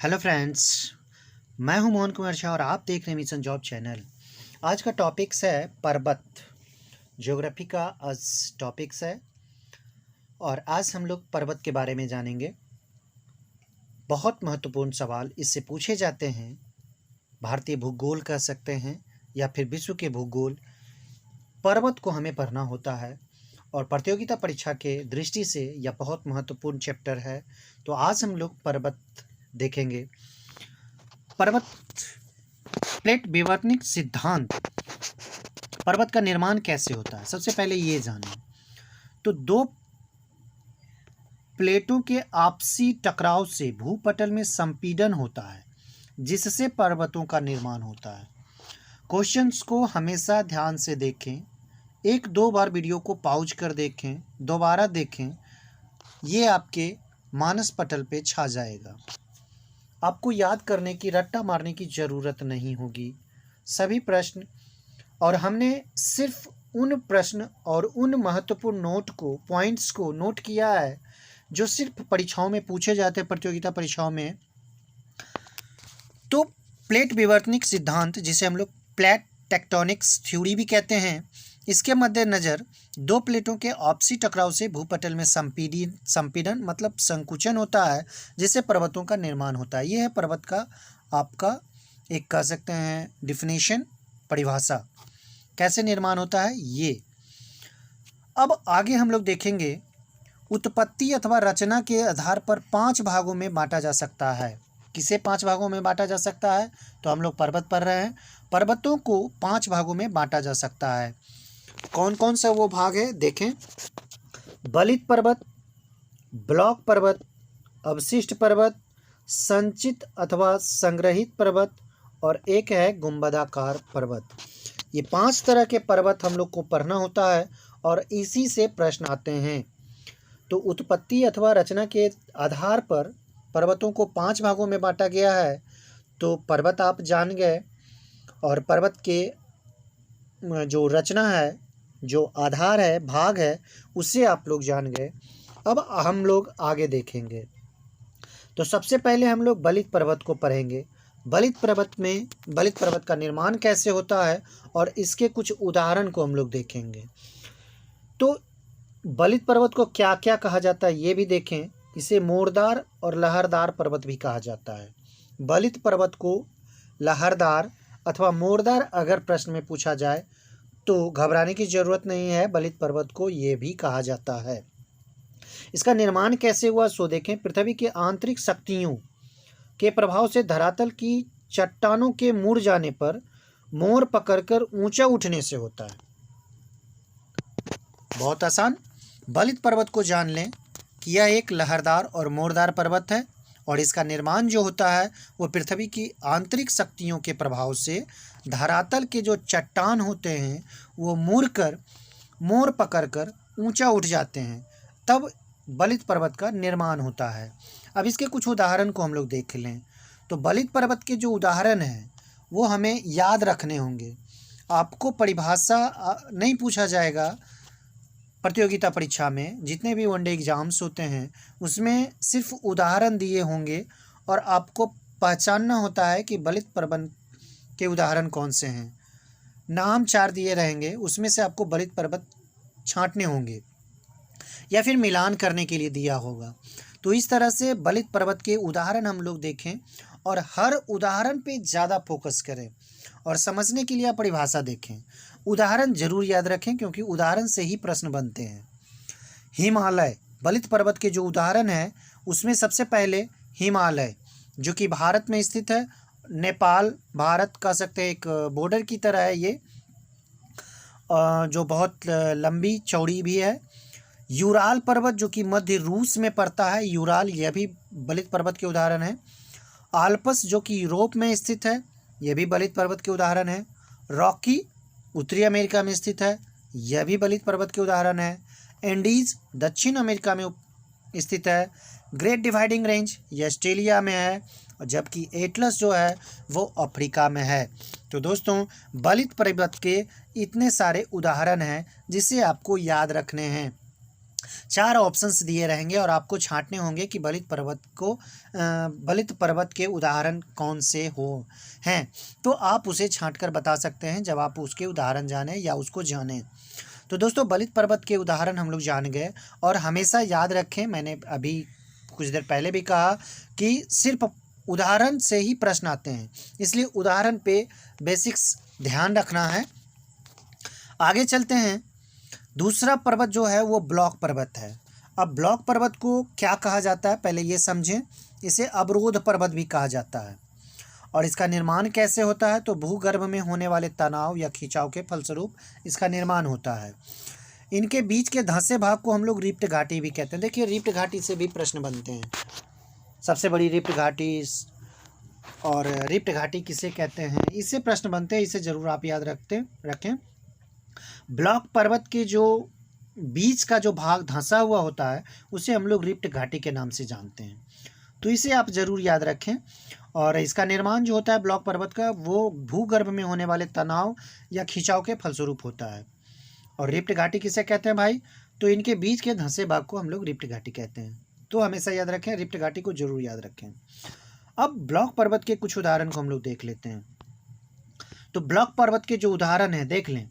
Hello friends. मैं हूं मोहन कुमार शाह और आप देख रहे हैं मिशन जॉब चैनल। आज का टॉपिक्स है पर्वत। ज्योग्राफी का आज टॉपिक्स है और आज हम लोग पर्वत के बारे में जानेंगे। बहुत महत्वपूर्ण सवाल इससे पूछे जाते हैं। भारतीय भूगोल कह सकते हैं या फिर विश्व के भूगोल। पर्वत को हमें पढ़ना होता है और प्रतियोगिता परीक्षा के दृष्टि से यह बहुत महत्वपूर्ण चैप्टर है। तो आज हम लोग पर्वत देखेंगे। पर्वत प्लेट विवर्तनिक सिद्धांत। पर्वत का निर्माण कैसे होता है, सबसे पहले ये जानें। तो दो प्लेटों के आपसी टकराव से भूपटल में संपीड़न होता है, जिससे पर्वतों का निर्माण होता है। क्वेश्चंस को हमेशा ध्यान से देखें। एक दो बार वीडियो को पॉज कर देखें, दोबारा देखें, ये आपके मानस पटल पे छा जाएगा। आपको याद करने की, रट्टा मारने की ज़रूरत नहीं होगी। सभी प्रश्न, और हमने सिर्फ उन प्रश्न और उन महत्वपूर्ण पॉइंट्स को नोट किया है जो सिर्फ परीक्षाओं में पूछे जाते हैं, प्रतियोगिता परीक्षाओं में। तो प्लेट विवर्तनिक सिद्धांत, जिसे हम लोग प्लेट टेक्टोनिक्स थ्योरी भी कहते हैं, इसके मद्देनज़र दो प्लेटों के आपसी टकराव से भूपटल में संपीड़न मतलब संकुचन होता है, जिससे पर्वतों का निर्माण होता है। यह है पर्वत का आपका एक कह सकते हैं डिफिनेशन, परिभाषा। कैसे निर्माण होता है ये। अब आगे हम लोग देखेंगे। उत्पत्ति अथवा रचना के आधार पर 5 भागों में बांटा जा सकता है। किसे 5 भागों में बांटा जा सकता है? तो हम लोग पर्वत पढ़ रहे हैं। पर्वतों को 5 भागों में बांटा जा सकता है। कौन कौन सा वो भाग है देखें। बलित पर्वत, ब्लॉक पर्वत, अवशिष्ट पर्वत, संचित अथवा संग्रहित पर्वत, और एक है गुंबदाकार पर्वत। ये 5 तरह के पर्वत हम लोग को पढ़ना होता है और इसी से प्रश्न आते हैं। तो उत्पत्ति अथवा रचना के आधार पर पर्वतों को 5 भागों में बांटा गया है। तो पर्वत आप जान गए, और पर्वत के जो रचना है, जो आधार है, भाग है, उसे आप लोग जान गए। अब हम लोग आगे देखेंगे। तो सबसे पहले हम लोग बलित पर्वत को पढ़ेंगे। बलित पर्वत का निर्माण कैसे होता है और इसके कुछ उदाहरण को हम लोग देखेंगे। तो बलित पर्वत को क्या क्या कहा जाता है ये भी देखें। इसे मोरदार और लहरदार पर्वत भी कहा जाता है। बलित पर्वत को लहरदार अथवा मोरदार अगर प्रश्न में पूछा जाए तो घबराने की ज़रूरत नहीं है। बलित पर्वत को ये भी कहा जाता है। इसका निर्माण कैसे हुआ सो देखें। पृथ्वी के आंतरिक शक्तियों के प्रभाव से धरातल की चट्टानों के मुड़ जाने पर मोड़ पकड़कर ऊंचा उठने से होता है। बहुत आसान। बलित पर्वत को जान लें कि यह एक लहरदार और मोड़दार पर्वत है, और इसका निर्माण जो होता है वो पृथ्वी की आंतरिक शक्तियों के प्रभाव से धरातल के जो चट्टान होते हैं वो मोड़ पकड़कर ऊंचा उठ जाते हैं, तब बलित पर्वत का निर्माण होता है। अब इसके कुछ उदाहरण को हम लोग देख लें। तो बलित पर्वत के जो उदाहरण हैं वो हमें याद रखने होंगे। आपको परिभाषा नहीं पूछा जाएगा प्रतियोगिता परीक्षा में। जितने भी वनडे एग्जाम्स होते हैं उसमें सिर्फ उदाहरण दिए होंगे और आपको पहचानना होता है कि बलित पर्वत के उदाहरण कौन से हैं। नाम 4 दिए रहेंगे, उसमें से आपको बलित पर्वत छांटने होंगे या फिर मिलान करने के लिए दिया होगा। तो इस तरह से बलित पर्वत के उदाहरण हम लोग देखें और हर उदाहरण पे ज़्यादा फोकस करें, और समझने के लिए परिभाषा देखें। उदाहरण जरूर याद रखें क्योंकि उदाहरण से ही प्रश्न बनते हैं। हिमालय, बलित पर्वत के जो उदाहरण हैं उसमें सबसे पहले हिमालय, जो कि भारत में स्थित है। नेपाल भारत कह सकते हैं, एक बॉर्डर की तरह है ये, जो बहुत लंबी चौड़ी भी है। यूराल पर्वत जो कि मध्य रूस में पड़ता है, यूराल, यह भी बलित पर्वत के उदाहरण है। आल्प्स जो कि यूरोप में स्थित है, यह भी बलित पर्वत के उदाहरण है। रॉकी उत्तरी अमेरिका में स्थित है, यह भी बलित पर्वत के उदाहरण है। एंडीज दक्षिण अमेरिका में स्थित है। ग्रेट डिवाइडिंग रेंज यह ऑस्ट्रेलिया में है, और जबकि एटलस जो है वो अफ्रीका में है। तो दोस्तों, बलित पर्वत के इतने सारे उदाहरण हैं जिसे आपको याद रखने हैं। 4 ऑप्शंस दिए रहेंगे और आपको छांटने होंगे कि बलित पर्वत के उदाहरण कौन से हो हैं। तो आप उसे छांट कर बता सकते हैं जब आप उसके उदाहरण जानें या उसको जानें। तो दोस्तों, बलित पर्वत के उदाहरण हम लोग जान गए। और हमेशा याद रखें, मैंने अभी कुछ देर पहले भी कहा कि सिर्फ उदाहरण से ही प्रश्न आते हैं, इसलिए उदाहरण पे बेसिक्स ध्यान रखना है। आगे चलते हैं। दूसरा पर्वत जो है वो ब्लॉक पर्वत है। अब ब्लॉक पर्वत को क्या कहा जाता है, पहले ये समझें। इसे अवरोध पर्वत भी कहा जाता है। और इसका निर्माण कैसे होता है, तो भूगर्भ में होने वाले तनाव या खिंचाव के फलस्वरूप इसका निर्माण होता है। इनके बीच के धंसे भाग को हम लोग रिफ्ट घाटी भी कहते हैं। देखिए, रिफ्ट घाटी से भी प्रश्न बनते हैं। सबसे बड़ी रिफ्ट घाटी और रिफ्ट घाटी किसे कहते हैं, इससे प्रश्न बनते हैं। इसे ज़रूर आप याद रखें। ब्लॉक पर्वत के जो बीच का जो भाग धंसा हुआ होता है उसे हम लोग रिफ्ट घाटी के नाम से जानते हैं। तो इसे आप ज़रूर याद रखें। और इसका निर्माण जो होता है ब्लॉक पर्वत का, वो भूगर्भ में होने वाले तनाव या खिंचाव के फलस्वरूप होता है। और रिफ्ट घाटी किसे कहते हैं भाई, तो इनके बीच के धंसे भाग को हम लोग रिफ्ट घाटी कहते हैं। तो हमेशा याद रखें, रिफ्ट घाटी को जरूर याद रखें। अब ब्लॉक पर्वत के कुछ उदाहरण को हम लोग देख लेते हैं। तो ब्लॉक पर्वत के जो उदाहरण हैं देख लें।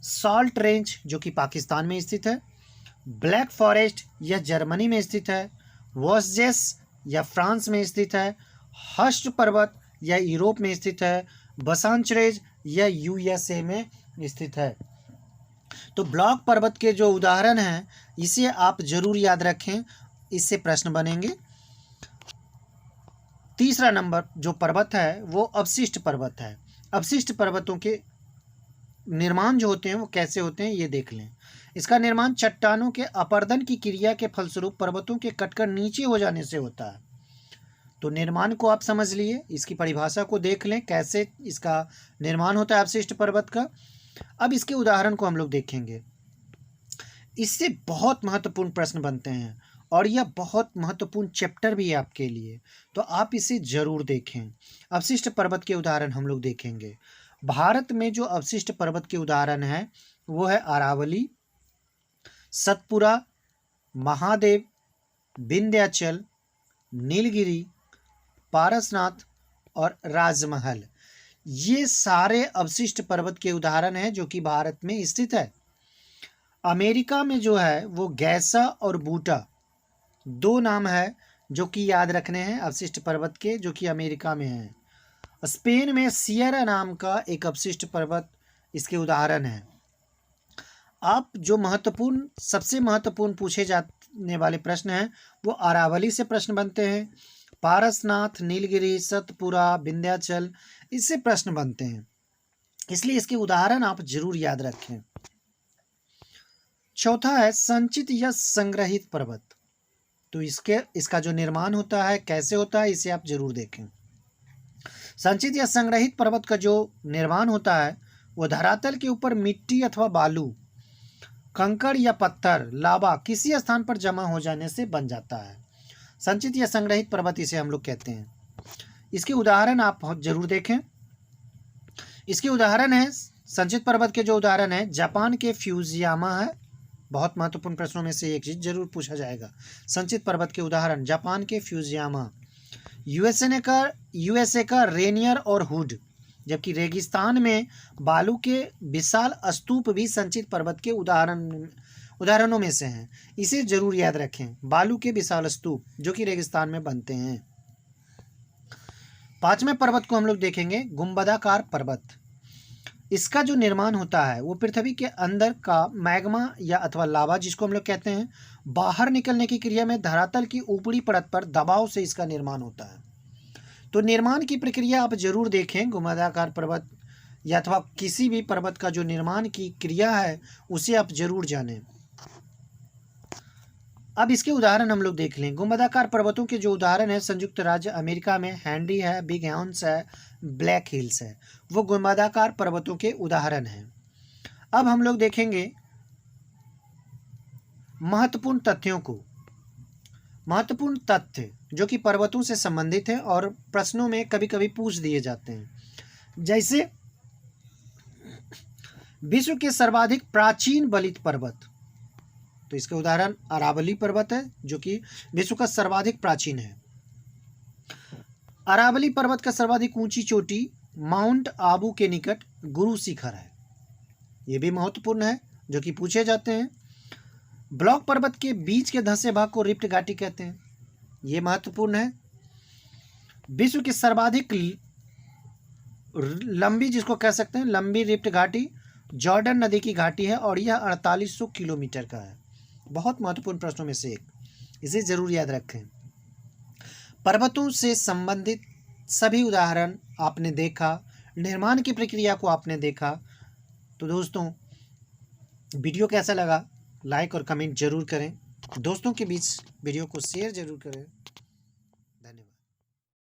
सॉल्ट रेंज जो कि पाकिस्तान में स्थित है, ब्लैक फॉरेस्ट या जर्मनी में स्थित है, वोस्जेस या फ्रांस में स्थित है, हर्स्ट पर्वत या यूरोप में स्थित है, बसांचरेज या यूएसए में स्थित है। तो ब्लॉक पर्वत के जो उदाहरण हैं इसे आप जरूर याद रखें, इससे प्रश्न बनेंगे। तीसरा नंबर जो पर्वत है वो अवशिष्ट पर्वत है। अवशिष्ट पर्वतों के निर्माण जो होते हैं वो कैसे होते हैं ये देख लें। इसका निर्माण चट्टानों के अपर्दन की क्रिया के फलस्वरूप पर्वतों के कटकर नीचे हो जाने से होता है। तो निर्माण को आप समझ लिए, इसकी परिभाषा को देख लें कैसे इसका निर्माण होता है अवशिष्ट पर्वत का। अब इसके उदाहरण को हम लोग देखेंगे। इससे बहुत महत्वपूर्ण प्रश्न बनते हैं और यह बहुत महत्वपूर्ण चैप्टर भी है आपके लिए, तो आप इसे जरूर देखें। अवशिष्ट पर्वत के उदाहरण हम लोग देखेंगे। भारत में जो अवशिष्ट पर्वत के उदाहरण है वो है अरावली, सतपुरा, महादेव, विंध्याचल, नीलगिरी, पारसनाथ और राजमहल। ये सारे अवशिष्ट पर्वत के उदाहरण हैं जो कि भारत में स्थित है। अमेरिका में जो है वो गैसा और बूटा दो नाम है जो कि याद रखने हैं अवशिष्ट पर्वत के, जो कि अमेरिका में है। स्पेन में सियरा नाम का एक अवशिष्ट पर्वत इसके उदाहरण है। आप जो सबसे महत्वपूर्ण पूछे जाने वाले प्रश्न हैं वो अरावली से प्रश्न बनते हैं, पारसनाथ, नीलगिरी, सतपुरा, विंध्याचल, इससे प्रश्न बनते हैं, इसलिए इसके उदाहरण आप जरूर याद रखें। चौथा है संचित या संग्रहित पर्वत। तो इसका जो निर्माण होता है कैसे होता है इसे आप जरूर देखें। संचित या संग्रहित पर्वत का जो निर्माण होता है वो धरातल के ऊपर मिट्टी अथवा बालू, कंकड़ या पत्थर, लावा किसी स्थान पर जमा हो जाने से बन जाता है। संचित या संग्रहित पर्वत इसे हम लोग कहते हैं। इसके उदाहरण आप जरूर देखें। इसके उदाहरण है, संचित पर्वत के जो उदाहरण है जापान के फ्यूजियामा है। बहुत महत्वपूर्ण प्रश्नों में से एक चीज जरूर पूछा जाएगा। संचित पर्वत के उदाहरण जापान के फ्यूजियामा, यूएसए का रेनियर और हुड, जबकि रेगिस्तान में बालू के विशाल स्तूप भी संचित पर्वत के उदाहरणों में से हैं। इसे जरूर याद रखें, बालू के विशाल स्तूप जो कि रेगिस्तान में बनते हैं। पांचवें पर्वत को हम लोग देखेंगे, गुंबदाकार पर्वत। इसका जो निर्माण होता है वो पृथ्वी के अंदर का मैग्मा या अथवा लावा जिसको हम लोग कहते हैं, बाहर निकलने की क्रिया में धरातल की ऊपरी परत पर दबाव से इसका निर्माण होता है। तो निर्माण की प्रक्रिया आप जरूर देखें। गुंबदाकार पर्वत या अथवा किसी भी पर्वत का जो निर्माण की क्रिया है उसे आप जरूर जानें। अब इसके उदाहरण हम लोग देख लें। गुंबदाकार पर्वतों के जो उदाहरण है संयुक्त राज्य अमेरिका में हैंडी है, बिग हॉर्न्स है, ब्लैक हिल्स है, वो गुंबदाकार पर्वतों के उदाहरण हैं। अब हम लोग देखेंगे महत्वपूर्ण तथ्यों को। महत्वपूर्ण तथ्य जो कि पर्वतों से संबंधित है और प्रश्नों में कभी कभी पूछ दिए जाते हैं, जैसे विश्व के सर्वाधिक प्राचीन बलित पर्वत। तो इसका उदाहरण अरावली पर्वत है जो कि विश्व का सर्वाधिक प्राचीन है। अरावली पर्वत का सर्वाधिक ऊंची चोटी माउंट आबू के निकट गुरु शिखर है। ये भी महत्वपूर्ण है जो कि पूछे जाते हैं। ब्लॉक पर्वत के बीच के धंसे भाग को रिफ्ट घाटी कहते हैं। ये महत्वपूर्ण है। विश्व की सर्वाधिक लंबी, जिसको कह सकते हैं लंबी रिफ्ट घाटी, जॉर्डन नदी की घाटी है और यह 4800 किलोमीटर का है। बहुत महत्वपूर्ण प्रश्नों में से एक, इसे जरूर याद रखें। पर्वतों से संबंधित सभी उदाहरण आपने देखा, निर्माण की प्रक्रिया को आपने देखा। तो दोस्तों वीडियो कैसा लगा लाइक और कमेंट जरूर करें, दोस्तों के बीच वीडियो को शेयर जरूर करें।